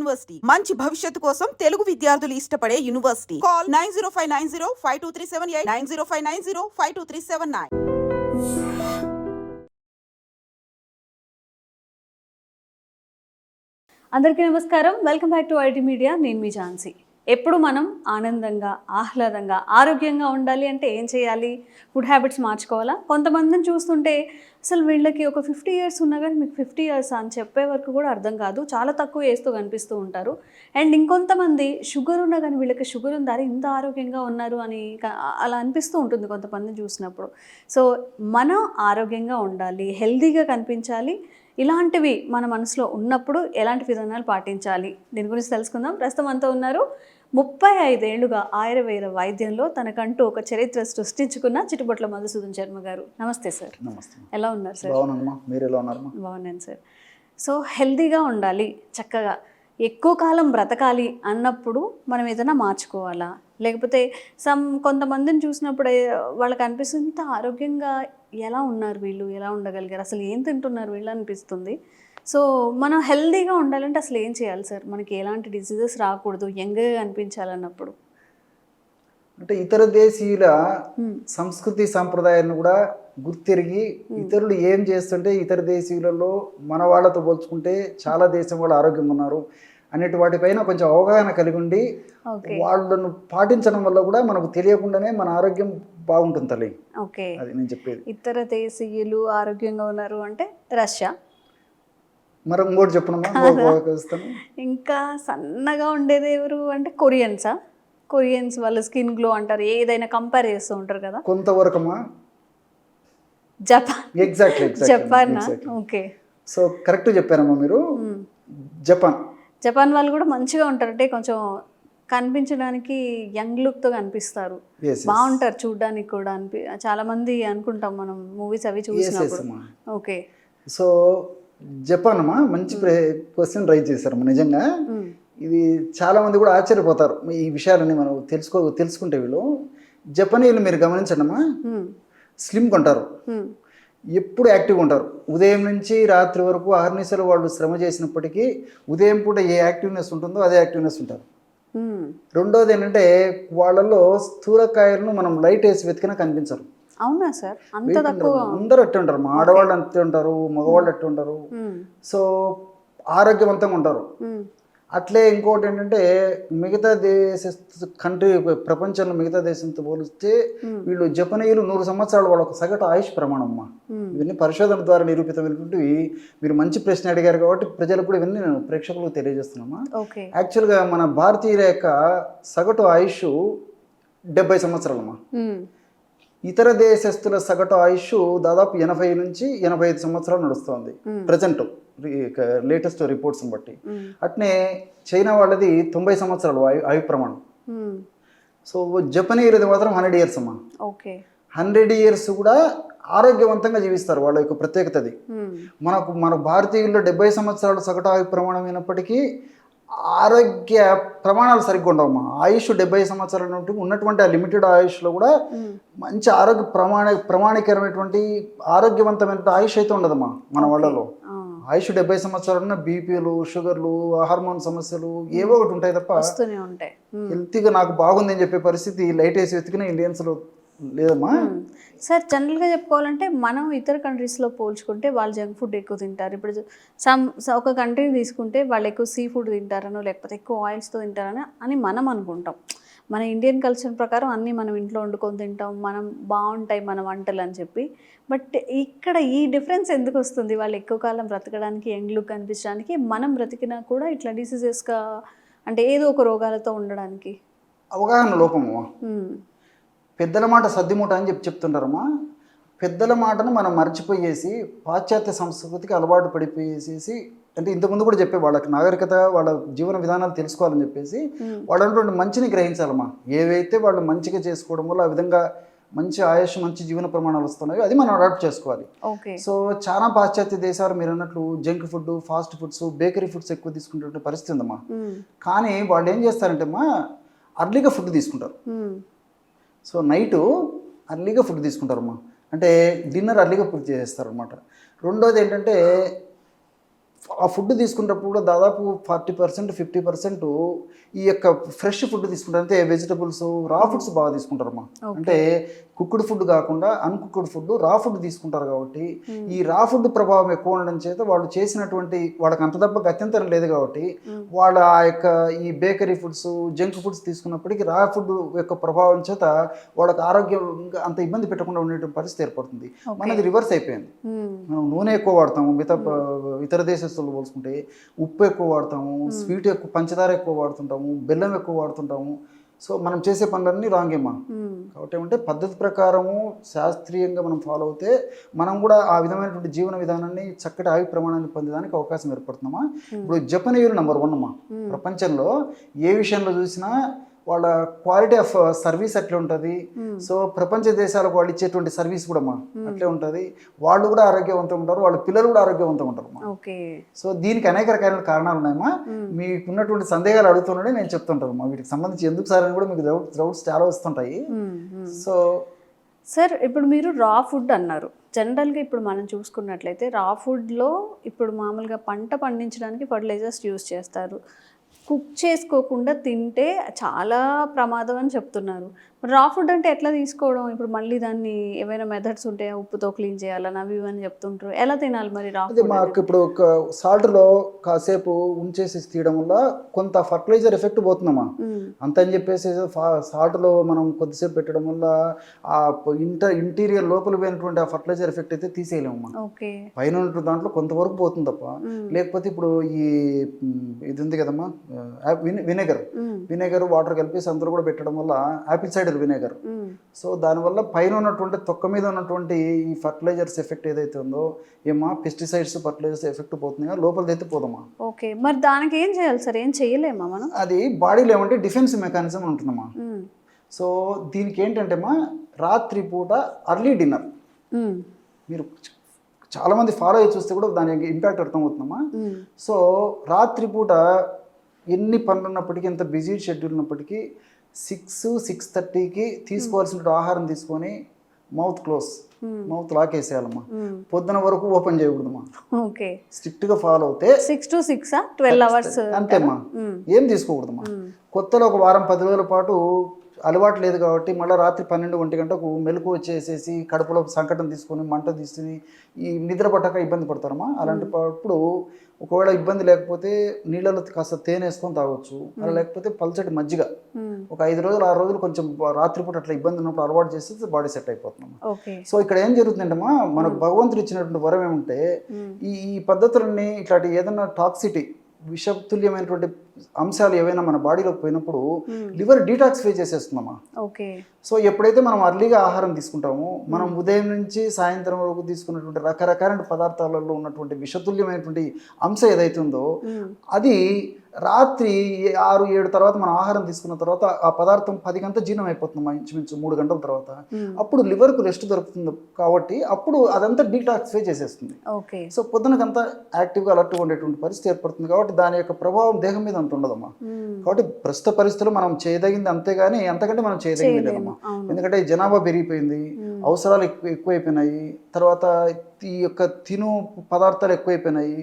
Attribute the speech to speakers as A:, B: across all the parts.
A: University మంచి భవిష్యత్తు కోసం తెలుగు విద్యార్థులు ఇష్టపడే యూనివర్సిటీ. కాల్ 9059052378 9059052379.
B: అందరికీ నమస్కారం. Welcome back to IT media. నేను మీ ఝాన్సీ. ఎప్పుడు మనం ఆనందంగా, ఆహ్లాదంగా, ఆరోగ్యంగా ఉండాలి అంటే ఏం చేయాలి? ఫుడ్ హ్యాబిట్స్ మార్చుకోవాలా? కొంతమందిని చూస్తుంటే అసలు వీళ్ళకి ఒక 50 ఇయర్స్ ఉన్నా కానీ మీకు 50 ఇయర్స్ అని చెప్పే వరకు కూడా అర్థం కాదు. చాలా తక్కువ ఏజ్తో కనిపిస్తూ ఉంటారు. అండ్ ఇంకొంతమంది షుగర్ ఉన్నా కానీ వీళ్ళకి షుగర్ ఉందా, ఇంత ఆరోగ్యంగా ఉన్నారు అని అలా అనిపిస్తూ ఉంటుంది కొంతమందిని చూసినప్పుడు. సో మనం ఆరోగ్యంగా ఉండాలి, హెల్తీగా కనిపించాలి. ఇలాంటివి మన మనసులో ఉన్నప్పుడు ఎలాంటి విధానాలు పాటించాలి, దీని గురించి తెలుసుకుందాం. ప్రస్తుతం అంతా ఉన్నారు 35 ఏళ్లుగా ఆయుర్వేద వైద్యంలో తనకంటూ ఒక చరిత్ర సృష్టించుకున్న చిట్టుబొట్ల మధుసూదన్ శర్మ గారు. నమస్తే సార్.
C: నమస్తే.
B: ఎలా ఉన్నారు సార్?
C: మీరు ఎలా ఉన్నారు?
B: బాగున్నాను సార్. సో హెల్తీగా ఉండాలి, చక్కగా ఎక్కువ కాలం బ్రతకాలి అన్నప్పుడు మనం ఏదైనా మార్చుకోవాలా, లేకపోతే కొంతమందిని చూసినప్పుడు వాళ్ళకి అనిపిస్తుంది ఇంత ఆరోగ్యంగా ఎలా ఉన్నారు వీళ్ళు, ఎలా ఉండగలిగారు, అసలు ఏం తింటున్నారు వీళ్ళు అనిపిస్తుంది. సో మనం హెల్తీగా ఉండాలంటే అసలు ఏం చేయాలి సార్? మనకి ఎలాంటి డిసీజెస్ రాకూడదు, యంగ్గా అనిపించాలన్నప్పుడు.
C: అంటే ఇతర దేశీయుల సంస్కృతి సాంప్రదాయాలను కూడా గుర్తిరిగి ఇతరులు ఏం చేస్తుంటే ఇతర దేశీయులలో మన వాళ్ళతో పోల్చుకుంటే చాలా దేశం వాళ్ళు ఆరోగ్యంగా ఉన్నారు అనేటి వాటిపైన కొంచెం అవగాహన కలిగి ఉండి వాళ్ళను పాటించడం వల్ల కూడా మనకు తెలియకుండానే మన ఆరోగ్యం బాగుంటుంది తల్లి.
B: ఓకే,
C: అది నేను చెప్పేది.
B: ఇతర దేశీయులు ఆరోగ్యంగా ఉన్నారు అంటే రష్యా.
C: మరి ఇంకోటి చెప్పనమ్మా,
B: ఇంకా సన్నగా ఉండేది ఎవరు అంటే కొరియన్స్ వాళ్ళ స్కిన్ గ్లో అంటారు, ఏదైనా కంపేర్ చేస్తూ ఉంటారు కదా.
C: కొంతవరకమ్మా
B: Japan. Japan. Okay,
C: so correct చెప్పారమ్మా మీరు.
B: జపాన్ వాళ్ళు కూడా మంచిగా ఉంటారు, అంటే కొంచెం కనిపించడానికి యంగ్ లుక్తో కనిపిస్తారు, బాగుంటారు చూడడానికి కూడా. చాలా మంది అనుకుంటాం మనం మూవీస్ అవి చూసినప్పుడు. ఓకే,
C: సో జపాన్ అమ్మా మంచి క్వశ్చన్ రైజ్ చేశారమ్మా. నిజంగా ఇది చాలా మంది కూడా ఆశ్చర్యపోతారు ఈ విషయాలన్నీ మనం తెలుసుకుంటే. వీళ్ళు జపనీయులు మీరు గమనించండి అమ్మా, స్లిమ్గా ఉంటారు, ఎప్పుడు యాక్టివ్గా ఉంటారు. ఉదయం నుంచి రాత్రి వరకు అహర్నిశలు వాళ్ళు శ్రమ చేసినప్పటికీ ఉదయం పూట ఏ యాక్టివ్నెస్ ఉంటుందో అదే యాక్టివ్నెస్ ఉంటారు. రెండోది ఏంటంటే వాళ్ళలో స్థూలకాయలను మనం లైట్ వేసి వెతికినా కనిపించరు.
B: అవునా సార్? అంత తక్కువ?
C: అందరూ అట్టే ఉంటారు, మా ఆడవాళ్ళు అంతే ఉంటారు, మగవాళ్ళు అట్టే ఉంటారు. సో ఆరోగ్యవంతంగా ఉంటారు. అట్లే ఇంకోటి ఏంటంటే మిగతా ప్రపంచంలో మిగతా దేశంతో పోలిస్తే వీళ్ళు జపనీయులు 100 సంవత్సరాలు వాళ్ళ సగటు ఆయుష్ ప్రమాణం అమ్మా. ఇవన్నీ పరిశోధన ద్వారా నిరూపితమైనటువంటివి. మీరు మంచి ప్రశ్న అడిగారు కాబట్టి ప్రజలకు కూడా ఇవన్నీ నేను ప్రేక్షకులకు తెలియజేస్తున్నామా. యాక్చువల్గా మన భారతీయుల యొక్క సగటు ఆయుష్ 70 సంవత్సరాలమ్మా. ఇతర దేశస్తుల సగటు ఆయుష్ దాదాపు 80 నుంచి 85 సంవత్సరాలు నడుస్తుంది ప్రజెంట్ లేటెస్ట్ రిపోర్ట్స్ని బట్టి. అట్నే చైనా వాళ్ళది 90 సంవత్సరాలు ఆయు ప్రమాణం. సో జపనీయులది మాత్రం 100 ఇయర్స్ అమ్మా. 100 ఇయర్స్ కూడా ఆరోగ్యవంతంగా జీవిస్తారు. వాళ్ళ యొక్క ప్రత్యేకత అది. మన భారతీయుల్లో 70 సంవత్సరాలు సగటు ఆయు ప్రమాణం అయినప్పటికీ ఆరోగ్య ప్రమాణాలు సరిగ్గా ఉండవమ్మా. ఆయుష్ 70 సంవత్సరాల ఉన్నటువంటి ఆ లిమిటెడ్ ఆయుష్లో కూడా మంచి ఆరోగ్య ప్రమాణికరమైనటువంటి ఆరోగ్యవంతమైన ఆయుష్ అయితే ఉండదమ్మా మన వాళ్ళలో. ఆయుష్ 70 సంవత్సరాలు బీపీలు, షుగర్లు, హార్మోన్ సమస్యలు ఏవో ఒకటి ఉంటాయి తప్ప హెల్తీగా నాకు బాగుందని చెప్పే పరిస్థితి లైట్ వేసి వెతికిన ఇండియన్స్లో లేదమ్మా.
B: సార్ జనరల్గా చెప్పుకోవాలంటే మనం ఇతర కంట్రీస్లో పోల్చుకుంటే వాళ్ళు జంక్ ఫుడ్ ఎక్కువ తింటారు. ఇప్పుడు ఒక కంట్రీ తీసుకుంటే వాళ్ళు ఎక్కువ సీ ఫుడ్ తింటారనో లేకపోతే ఎక్కువ ఆయిల్స్తో తింటారని మనం అనుకుంటాం. మన ఇండియన్ కల్చర్ ప్రకారం అన్నీ మనం ఇంట్లో వండుకొని తింటాం, మనం బాగుంటాయి మన వంటలు అని చెప్పి. బట్ ఇక్కడ ఈ డిఫరెన్స్ ఎందుకు వస్తుంది? వాళ్ళు ఎక్కువ కాలం బ్రతకడానికి, యంగ్ లుక్ కనిపించడానికి, మనం బ్రతికినా కూడా ఇట్లా డిసీజెస్గా అంటే ఏదో ఒక రోగాలతో ఉండడానికి
C: అవగాహన లోపము. పెద్దల మాట సర్దిమూట అని చెప్తుంటారమ్మా. పెద్దల మాటను మనం మర్చిపోయేసి పాశ్చాత్య సంస్కృతికి అలవాటు పడిపోయేసేసి, అంటే ఇంతకుముందు కూడా చెప్పే వాళ్ళకి నాగరికత, వాళ్ళ జీవన విధానాలు తెలుసుకోవాలని చెప్పేసి వాళ్ళు అన్నటువంటి మంచిని గ్రహించాలమ్మా. ఏవైతే వాళ్ళు మంచిగా చేసుకోవడం వల్ల ఆ విధంగా మంచి ఆయుష్, మంచి జీవన ప్రమాణాలు వస్తున్నాయో అది మనం అడాప్ట్ చేసుకోవాలి. సో చాలా పాశ్చాత్య దేశాలు మీరు అన్నట్లు junk food, fast foods, bakery foods ఎక్కువ తీసుకుంటే పరిస్థితి ఉందమ్మా. కానీ వాళ్ళు ఏం చేస్తారంటే అమ్మా అర్లీగా ఫుడ్ తీసుకుంటారు. సో నైటు అర్లీగా ఫుడ్ తీసుకుంటారమ్మా, అంటే డిన్నర్ అర్లీగా పూర్తి చేసేస్తారు అనమాట. రెండోది ఏంటంటే ఆ ఫుడ్ తీసుకున్నప్పుడు కూడా దాదాపు 40% 50% ఈ యొక్క ఫ్రెష్ ఫుడ్ తీసుకుంటారు, అంటే వెజిటబుల్స్ రా ఫుడ్స్ బాగా తీసుకుంటారమ్మా. అంటే కుక్డ్ ఫుడ్ కాకుండా అన్కుక్డ్ ఫుడ్ రా ఫుడ్ తీసుకుంటారు కాబట్టి ఈ రా ఫుడ్ ప్రభావం ఎక్కువ ఉండడం చేత వాళ్ళు చేసినటువంటి వాళ్ళకి అంత తప్ప గత్యంతరం లేదు కాబట్టి వాళ్ళ ఆ యొక్క ఈ బేకరీ ఫుడ్స్ జంక్ ఫుడ్స్ తీసుకున్నప్పటికీ రా ఫుడ్ యొక్క ప్రభావం చేత వాళ్ళకి ఆరోగ్యం అంత ఇబ్బంది పెట్టకుండా ఉండేటువంటి పరిస్థితి ఏర్పడుతుంది. మనది రివర్స్ అయిపోయింది. మనం నూనె ఎక్కువ వాడతాము, ఇతర దేశస్తులు పోల్చుకుంటే ఉప్పు ఎక్కువ వాడతాము, స్వీట్ ఎక్కువ, పంచదార ఎక్కువ వాడుతుంటాము, బెల్లం ఎక్కువ వాడుతుంటాము. సో మనం చేసే పనులన్నీ రాంగేమ్మా. కాబట్టి ఏమంటే పద్ధతి ప్రకారము శాస్త్రీయంగా మనం ఫాలో అవుతే మనం కూడా ఆ విధమైనటువంటి జీవన విధానాన్ని చక్కటి ఆయు ప్రమాణాన్ని పొందడానికి అవకాశం ఏర్పడుతుందమ్మా. ఇప్పుడు జపనీయులు నంబర్ 1 అమ్మా. ప్రపంచంలో ఏ విషయంలో చూసినా వాళ్ళ క్వాలిటీ ఆఫ్ సర్వీస్ అట్లే ఉంటుంది. సో ప్రపంచ దేశాలకు వాళ్ళు ఇచ్చేటువంటి సర్వీస్ కూడా అమ్మా అట్లే ఉంటుంది. వాళ్ళు కూడా ఆరోగ్యవంతంగా ఉంటారు, వాళ్ళ పిల్లలు కూడా ఆరోగ్యవంతంగా ఉంటారు అమ్మా. సో దీనికి అనేక రకాల కారణాలు ఉన్నాయమ్మా. మీకు ఉన్నటువంటి సందేహాలు అడుగుతున్నాడే నేను చెప్తుంటాను అమ్మా. వీటికి సంబంధించి ఎందుకు సార్ అని కూడా మీకు డౌట్స్ చాలా వస్తుంటాయి. సో
B: సార్ ఇప్పుడు మీరు రా ఫుడ్ అన్నారు. జనరల్గా ఇప్పుడు మనం చూసుకున్నట్లయితే రా ఫుడ్లో ఇప్పుడు మామూలుగా పంట పండించడానికి ఫర్టిలైజర్స్ యూజ్ చేస్తారు. కుక్ చేసుకోకుండా తింటే చాలా ప్రమాదం అని చెప్తున్నారు. రా ఫుడ్ అంటే ఎట్లా తీసుకోవడం? ఇప్పుడు మళ్ళీ దాన్ని ఏమైనా మెథడ్స్ ఉంటాయా? ఉప్పుతో క్లీన్ చేయాలని అవి ఇవని చెప్తుంటారు. ఎలా తినాలి మరి రా ఫుడ్?
C: మాకు ఇప్పుడు ఒక సాల్ట్లో కాసేపు ఉంచేసి తీయడం వల్ల కొంత ఫర్టిలైజర్ ఎఫెక్ట్ పోతుందమ్మా. అంత అని చెప్పేసి సాల్ట్లో మనం కొద్దిసేపు పెట్టడం వల్ల ఆ ఇంటీరియర్ లోపల పోయినటువంటి ఆ ఫర్టిలైజర్ ఎఫెక్ట్ అయితే తీసేయలేమమ్మా. పైన ఉన్నటువంటి దాంట్లో కొంతవరకు పోతుంది తప్ప. లేకపోతే ఇప్పుడు ఇది ఉంది కదమ్మా వినేగర్ వాటర్ కలిపేసి అందరూ కూడా పెట్టడం వల్ల యాపిల్ సైడర్ వినేగర్. సో దానివల్ల పైన ఉన్నటువంటి తొక్క మీద ఉన్నటువంటి ఈ ఫర్టిలైజర్స్ ఎఫెక్ట్ ఏదైతే ఉందో ఏమా పెస్టిసైడ్స్ ఫర్టిలైజర్స్ ఎఫెక్ట్ పోతున్నాయో లోపలిదైతే పోదమ్మా.
B: ఓకే, మరి దానికి ఏం చేయాలి సార్? ఏం చేయలేమా మనం?
C: అది బాడీలో ఏమంటే డిఫెన్స్ మెకానిజం ఉంటుందమ్మా. సో దీనికి ఏంటంటే మా రాత్రి పూట అర్లీ డిన్నర్ మీరు చాలామంది ఫాలో అయ్యి చూస్తే కూడా దాని ఇంపాక్ట్ అర్థమవుతుందమ్మా. సో రాత్రిపూట ఎన్ని పనులు ఉన్నప్పటికీ, ఎంత బిజీ షెడ్యూల్ ఉన్నప్పటికీ 6-6:30కి తీసుకోవాల్సిన ఆహారం తీసుకొని మౌత్ లాక్ వేసేయాలమ్మా. పొద్దున వరకు ఓపెన్ చేయకూడదమ్మా. స్ట్రిక్ట్గా ఫాలో అవుతే
B: 6 to 6 12 hours
C: అంతేమ్మా. ఏం తీసుకోకూడదమ్మా. కొత్తలో ఒక వారం 10 రోజుల పాటు అలవాటు లేదు కాబట్టి మళ్ళీ రాత్రి 12-1 గంటకు మెలకు వచ్చేసేసి కడుపులో సంకటం తీసుకొని మంట తీసుకుని ఈ నిద్ర పట్టక ఇబ్బంది పడతారమ్మా. అలాంటప్పుడు ఒకవేళ ఇబ్బంది లేకపోతే నీళ్ళలో కాస్త తేనె వేసుకొని తాగొచ్చు. అలా లేకపోతే పల్చటి మజ్జిగ ఒక 5 రోజులు 6 రోజులు కొంచెం రాత్రిపూట అట్లా ఇబ్బంది ఉన్నప్పుడు అలవాటు చేస్తే బాడీ సెట్ అయిపోతుందమ్మా. సో ఇక్కడ ఏం జరుగుతుందంటమ్మా, మనకు భగవంతుడు ఇచ్చినటువంటి వరం ఏమంటే ఈ పద్ధతులన్నీ ఇట్లాంటి ఏదన్నా టాక్సిటీ విషతుల్యమైనటువంటి అంశాలు ఏవైనా మన బాడీలోకి పోయినప్పుడు లివర్ డీటాక్సిఫై చేసేస్తుందమ్మా. సో ఎప్పుడైతే మనం అర్లీగా ఆహారం తీసుకుంటామో, మనం ఉదయం నుంచి సాయంత్రం వరకు తీసుకున్నటువంటి రకరకాల పదార్థాలలో ఉన్నటువంటి విషతుల్యమైనటువంటి అంశం ఏదైతే ఉందో అది రాత్రి 6-7 తర్వాత మనం ఆహారం తీసుకున్న తర్వాత ఆ పదార్థం 10 గంటల జీర్ణం అయిపోతుందమ్మా, ఇంచుమించు 3 గంటల తర్వాత. అప్పుడు లివర్కు రెస్ట్ దొరుకుతుంది కాబట్టి అప్పుడు అదంతా డీటాక్సిఫై చేసేస్తుంది. సో పొద్దునకంతా యాక్టివ్గా అలర్ట్గా ఉండేటువంటి పరిస్థితి ఏర్పడుతుంది. కాబట్టి దాని యొక్క ప్రభావం దేహం మీద అంత ఉండదమ్మా. కాబట్టి ప్రస్తుత పరిస్థితులు మనం చేయదగింది అంతేగాని అంతకంటే మనం చేయదగింది లేదమ్మా. ఎందుకంటే జనాభా పెరిగిపోయింది, అవసరాలు ఎక్కువైపోయినాయి, తర్వాత ఈ యొక్క తిను పదార్థాలు ఎక్కువైపోయినాయి,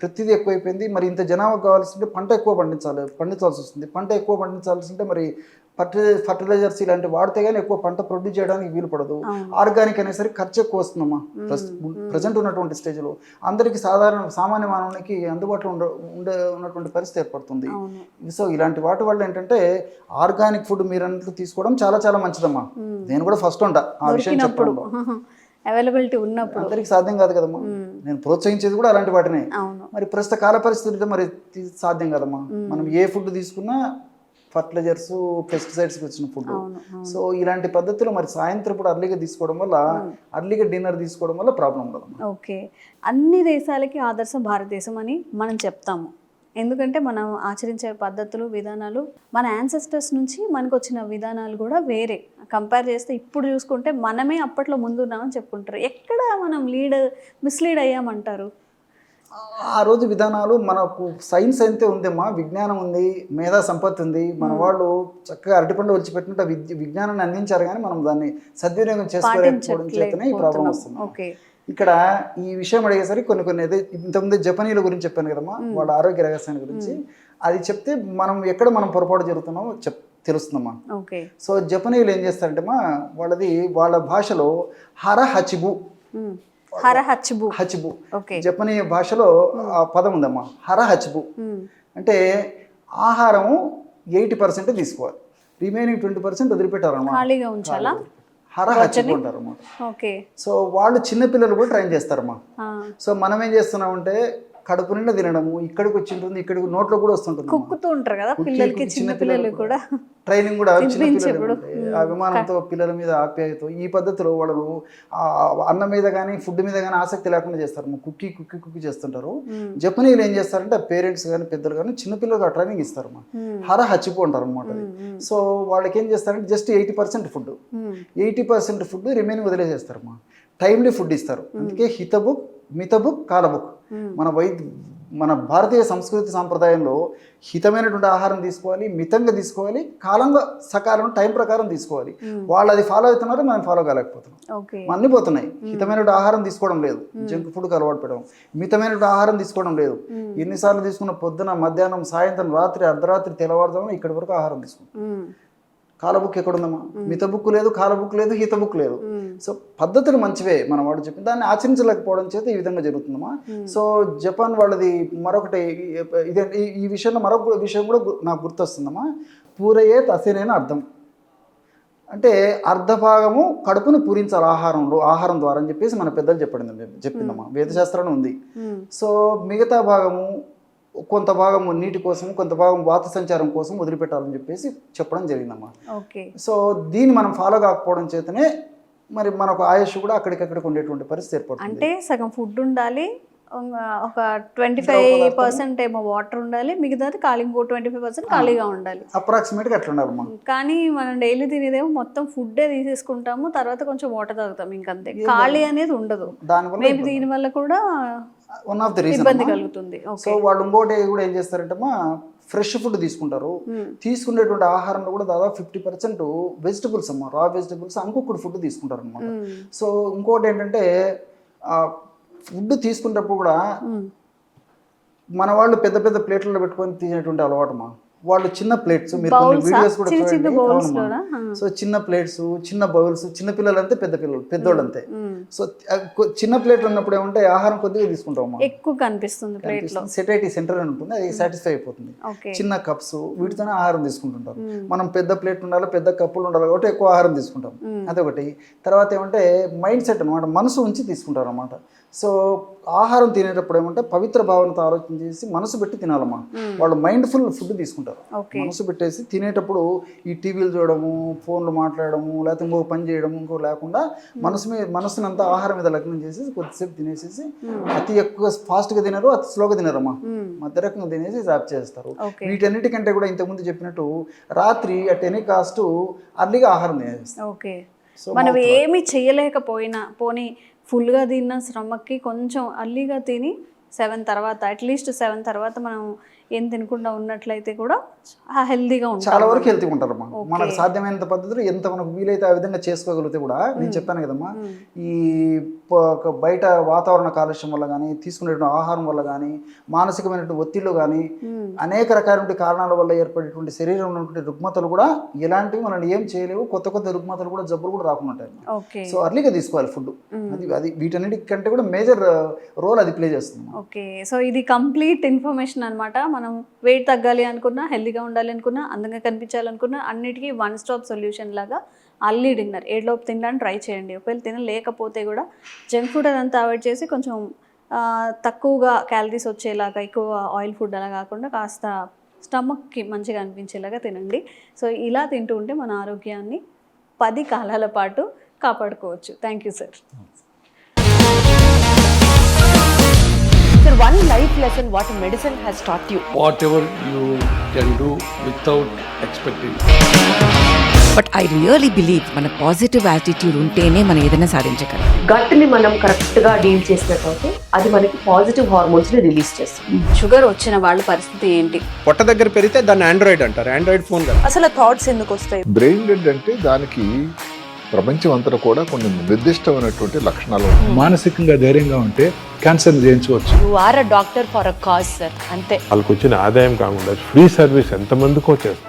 C: ప్రతిదీ ఎక్కువైపోయింది. మరి ఇంత జనాభా కావాల్సింటే పంట ఎక్కువ పండించాల్సి వస్తుంది. పంట ఎక్కువ పండించాల్సింటే మరి ఫర్టిలైజర్స్ ఇలాంటి వాడితే కానీ ఎక్కువ పంట ప్రొడ్యూస్ చేయడానికి వీలు పడదు. ఆర్గానిక్ అనేసరికి ఖర్చు ఎక్కువ వస్తుందమ్మా. ప్రజెంట్ ఉన్నటువంటి స్టేజ్లో అందరికీ సామాన్య మానవునికి అందుబాటులో ఉన్నటువంటి పరిస్థితి ఏర్పడుతుంది. సో ఇలాంటి వాటి వల్ల ఏంటంటే ఆర్గానిక్ ఫుడ్ మీరు అన్నట్లు తీసుకోవడం చాలా చాలా మంచిదమ్మా. నేను కూడా ఫస్ట్ ఉంటా ఆ విషయం చెప్పడం.
B: అవైలబిలిటీ ఉన్నప్పుడు
C: అందరికి సాధ్యం కాదు కదమ్మా. నేను ప్రోత్సహించేది కూడా అలాంటి వాటినే. మరి ప్రస్తుత కాల పరిస్థితులతో మరి సాధ్యం కదమ్మా. మనం ఏ ఫుడ్ తీసుకున్నా ఫర్టిలైజర్స్ పెస్టిసైడ్స్ వచ్చిన ఫుడ్. సో ఇలాంటి పద్ధతిలో మరి సాయంత్రం కూడా అర్లీగా తీసుకోవడం వల్ల, అర్లీగా డిన్నర్ తీసుకోవడం వల్ల ప్రాబ్లం ఉండదు.
B: ఓకే, అన్ని దేశాలకి ఆదర్శం భారతదేశం అని మనం చెప్తాము. ఎందుకంటే మనం ఆచరించే పద్ధతులు విధానాలు మన యాన్సెస్టర్స్ నుంచి మనకు వచ్చిన విధానాలు కూడా వేరే. కంపేర్ చేస్తే ఇప్పుడు చూసుకుంటే మనమే అప్పట్లో ముందున్నామని చెప్పుకుంటారు. ఎక్కడ మనం మిస్లీడ్ అయ్యామంటారు?
C: ఆ రోజు విధానాలు మనకు సైన్స్ అయితే ఉందమ్మా, విజ్ఞానం ఉంది, మేధా సంపత్తి ఉంది. మన వాళ్ళు చక్కగా అరటిపండు వచ్చిపెట్టినట్టు విజ్ఞానాన్ని అందించారు, కానీ మనం దాన్ని సద్వినియోగం చేసుకోలేకపోవడం చేతనే ఈ ప్రాబ్లం వస్తుంది. ఇక్కడ ఈ విషయం అడిగేసరికి కొన్ని అదే ఇంతకుముందు జపనీయుల గురించి చెప్పాను కదమ్మా, వాళ్ళ ఆరోగ్య రహస్యాన్ని గురించి. అది చెప్తే మనం పొరపాటు జరుగుతున్నామో తెలుస్తుందమ్మా.
B: ఓకే.
C: సో జపనీయులు ఏం చేస్తారంటే వాళ్ళ భాషలో హచిబు జపనీయ భాషలో ఆ పదం ఉందమ్మా, హచిబు అంటే ఆహారము 80% తీసుకోవాలి, రిమైనింగ్ 20% వదిలిపెట్టారన్నమాట,
B: ఖాళీగా ఉంచాలా,
C: హచిబు అంటారు అన్నమాట. సో వాళ్ళు చిన్నపిల్లలు కూడా ట్రైన్ చేస్తారమ్మా. సో మనం ఏం చేస్తున్నామంటే కడుపు నిండా తినడము, ఇక్కడికి వచ్చి ఉంటుంది, ఇక్కడికి నోట్లో కూడా వస్తుంటుంది,
B: కుక్కుతూ ఉంటారు కదా పిల్లలకి, చిన్న పిల్లలు కూడా
C: ట్రైనింగ్ కూడా చిన్నపిల్లలు అభిమానంతో పిల్లల మీద ఆప్యాయతో ఈ పద్ధతిలో వాళ్ళు అన్నం మీద కానీ ఫుడ్ మీద కానీ ఆసక్తి లేకుండా చేస్తారు, కుక్కి చేస్తుంటారు. జపనీయులు ఏం చేస్తారంటే పేరెంట్స్ కానీ పెద్దలు కానీ చిన్నపిల్లలకు ఆ ట్రైనింగ్ ఇస్తారు, హచిబు అంటారు అనమాట. సో వాళ్ళకి ఏం చేస్తారంటే జస్ట్ 80% ఫుడ్, 80% ఫుడ్ రిమైనింగ్ వదిలేసేస్తారమ్మా. టైమ్లీ ఫుడ్ ఇస్తారు, అందుకే మితబుక్ కాలబుక్. మన భారతీయ సంస్కృతి సాంప్రదాయంలో హితమైనటువంటి ఆహారం తీసుకోవాలి, మితంగా తీసుకోవాలి, కాలంగా సకాలం టైం ప్రకారం తీసుకోవాలి. వాళ్ళు అది ఫాలో అవుతున్నారు, మనం ఫాలో కాలేకపోతున్నాం, అన్నీ పోతున్నాయి. హితమైనటువంటి ఆహారం తీసుకోవడం లేదు, జంక్ ఫుడ్కి అలవాటు పడడం, మితమైనటువంటి ఆహారం తీసుకోవడం లేదు. ఎన్నిసార్లు తీసుకున్న పొద్దున, మధ్యాహ్నం, సాయంత్రం, రాత్రి, అర్ధరాత్రి, తెల్లవారుదామని ఇక్కడి వరకు ఆహారం తీసుకుంటాం. కాలబుక్ ఎక్కడుందమ్మా? మితబుక్ లేదు, కాలబుక్ లేదు, హితబుక్ లేదు. సో పద్ధతులు మంచివే, మన వాడు చెప్పి దాన్ని ఆచరించలేకపోవడం చేత ఈ విధంగా జరుగుతుందమ్మా. సో జపాన్ వాళ్ళది మరొకటి ఇదే, ఈ విషయంలో మరొక విషయం కూడా నాకు గుర్తొస్తుందమ్మా. పూరయే తసేనైనా అర్థం అంటే అర్ధభాగము కడుపును పూరించాలి ఆహారం ద్వారా అని చెప్పేసి మన పెద్దలు చెప్పిందమ్మా, వేదశాస్త్రంలో ఉంది. సో మిగతా భాగము కొంత భాగం నీటి కోసం, కొంత భాగం వాత సంచారం కోసం వదిలిపెట్టాలని చెప్పేసి చెప్పడం జరిగిందమ్మా. సో దీన్ని మనం ఫాలో కాకపోవడం చేతనే మరి మనకు ఆయుష్ కూడా అక్కడికక్కడికి ఉండేటువంటి పరిస్థితి ఏర్పడుతుంది.
B: అంటే సగం ఫుడ్ ఉండాలి, ఒక 25% ఏమో వాటర్ ఉండాలి, మిగతాది ఖాళీ 25% ఖాళీగా ఉండాలి,
C: అప్రాక్సిమేట్గా అట్లా ఉండాలమ్మా.
B: కానీ మనం డైలీ తినేదేమో మొత్తం ఫుడ్డే తీసేసుకుంటాము, తర్వాత కొంచెం వాటర్ తాగుతాం, ఇంకంతే, ఖాళీ అనేది ఉండదు. దీనివల్ల కూడా
C: వన్ ఆఫ్ ది రీజన్
B: ఇబ్బంది కలుగుతుంది.
C: సో వాళ్ళు ఇంకోటి కూడా ఏం చేస్తారంటే ఫ్రెష్ ఫుడ్ తీసుకుంటారు. తీసుకునేటువంటి ఆహారంలో కూడా దాదాపు 50% వెజిటబుల్స్ అమ్మా, రా వెజిటబుల్స్, అనుకుక్కుడు ఫుడ్ తీసుకుంటారు అనమాట. సో ఇంకోటి ఏంటంటే ఫుడ్ తీసుకునేటప్పుడు కూడా మన వాళ్ళు పెద్ద పెద్ద ప్లేట్లలో పెట్టుకొని తినేటువంటి అలవాటు వాళ్ళు చిన్న ప్లేట్స్, మీరు కొన్ని వీడియోస్ కూడా చూడండి. సో చిన్న ప్లేట్స్, చిన్న బౌల్స్, చిన్న పిల్లలు అంతే, పెద్దోళ్ళు అంతే. సో చిన్న ప్లేట్లు ఉన్నప్పుడు ఏమంటే ఆహారం కొద్దిగా తీసుకుంటాం,
B: ఎక్కువ కనిపిస్తుంది ప్లేట్లో,
C: సెటైటీ సెంటర్ అని ఉంటుంది, అది సాటిస్ఫై అయిపోతుంది. చిన్న కప్స్ వీటితోనే ఆహారం తీసుకుంటుంటారు. మనం పెద్ద ప్లేట్ ఉండాలి, పెద్ద కప్పులు ఉండాలి కాబట్టి ఎక్కువ ఆహారం తీసుకుంటాం, అదొకటి. తర్వాత ఏమంటే మైండ్ సెట్ అనమాట, మనసు ఉంచి తీసుకుంటారు అనమాట. సో ఆహారం తినేటప్పుడు ఏమంటే పవిత్ర భావనతో ఆలోచన చేసి మనసు పెట్టి తినాలమ్మా. వాళ్ళు మైండ్ఫుల్ ఫుడ్ తీసుకుంటారు, మనసు పెట్టేసి తినేటప్పుడు ఈ టీవీలు చూడడము, ఫోన్లు మాట్లాడము, లేకపోతే ఇంకో పని చేయడము, ఇంకో లేకుండా మనసుని అంతా ఆహారం మీద లగ్నం చేసి కొద్దిసేపు తినేసేసి, అతి ఎక్కువ ఫాస్ట్గా తినరు, అతి స్లోగా తినరమ్మా, మధ్య రకంగా తినేసి జాబ్ చేస్తారు. వీటన్నిటికంటే కూడా ఇంతకుముందు చెప్పినట్టు రాత్రి అట్ ఎనీ కాస్ట్ అర్లీగా ఆహారం తినేస్తారు.
B: మనం ఏమి చేయలేకపోయినా పోనీ ఫుల్గా తిన్న శ్రమకి కొంచెం అర్లీగా తిని 7 తర్వాత, అట్లీస్ట్ 7 తర్వాత మనం ఏం తినకుండా ఉన్నట్లయితే కూడా హెల్తీగా ఉంటాం,
C: చాలా వరకు హెల్తీగా ఉంటారమ్మా. మనకు సాధ్యమైనంత పద్ధతులు ఎంత మనకు వీలైతే ఆ విధంగా చేసుకోగలిగితే కూడా, నేను చెప్పాను కదమ్మా, ఈ బయట వాతావరణ కాలుష్యం వల్ల కానీ, తీసుకునేటువంటి ఆహారం వల్ల కానీ, మానసికమైనటువంటి ఒత్తిళ్ళు కానీ, అనేక రకాలైన కారణాల వల్ల ఏర్పడేటువంటి శరీరంలో ఉన్నటువంటి రుగ్మతలు కూడా ఎలాంటివి మనం ఏం చేయలేవు, కొత్త రుగ్మతలు కూడా, జబ్బులు కూడా రాకుండా ఉంటాయి. సో అర్లీగా తీసుకోవాలి ఫుడ్, అది వీటన్నిటికంటే కూడా మేజర్ రోల్ అది ప్లే చేస్తుంది.
B: ఓకే, సో ఇది కంప్లీట్ ఇన్ఫర్మేషన్ అనమాట. మనం వెయిట్ తగ్గాలి అనుకున్నా, హెల్తీగా ఉండాలి అనుకున్నా, అందంగా కనిపించాలనుకున్నా, అన్నిటికీ 1 స్టాప్ సొల్యూషన్ లాగా అర్లీ డిన్నర్ 7 తినడానికి ట్రై చేయండి. ఒకవేళ తినలేకపోతే కూడా జంక్ ఫుడ్ అదంతా అవాయిడ్ చేసి కొంచెం తక్కువగా క్యాలరీస్ వచ్చేలాగా, ఎక్కువ ఆయిల్ ఫుడ్ అలా కాకుండా కాస్త స్టమక్కి మంచిగా అనిపించేలాగా తినండి. సో ఇలా తింటూ ఉంటే మన ఆరోగ్యాన్ని 10 కాలాల పాటు కాపాడుకోవచ్చు. Thank you sir.
D: Sir, one life lesson what medicine has taught you.
E: Whatever you can do without expecting.
F: But I really believe మన పాజిటివ్ యాటిట్యూడ్ ఉంటేనే మనం ఏదైనా సాధించగలం.
D: గట్ని మనం కరెక్ట్గా డీల్ చేసినట్లయితే అది మనకి పాజిటివ్ హార్మోన్స్ని రిలీజ్ చేస్తుంది.
B: షుగర్ వచ్చిన వాళ్ళ పరిస్థితి ఏంటి?
G: పొట్ట దగ్గర పెరిగితే దాన్ని ఆండ్రాయిడ్ అంటారు, ఆండ్రాయిడ్ ఫోన్ కదా.
D: అసలు థాట్స్ ఎందుకు వస్తాయి?
H: బ్రెయిన్ డెడ్ అంటే దానికి
G: ప్రపంచం అంతా కూడా కొన్ని నిర్దిష్టమైనటువంటి లక్షణాలు ఉన్నాయి.
H: మానసికంగా ధైర్యంగా ఉంటే క్యాన్సర్ జయించవచ్చు.
I: You are a doctor for a cause sir, అంతే.
E: వాళ్ళకి వచ్చిన ఆదాయం కాకుండా ఫ్రీ సర్వీస్ ఎంతమందికో చేస్తారు.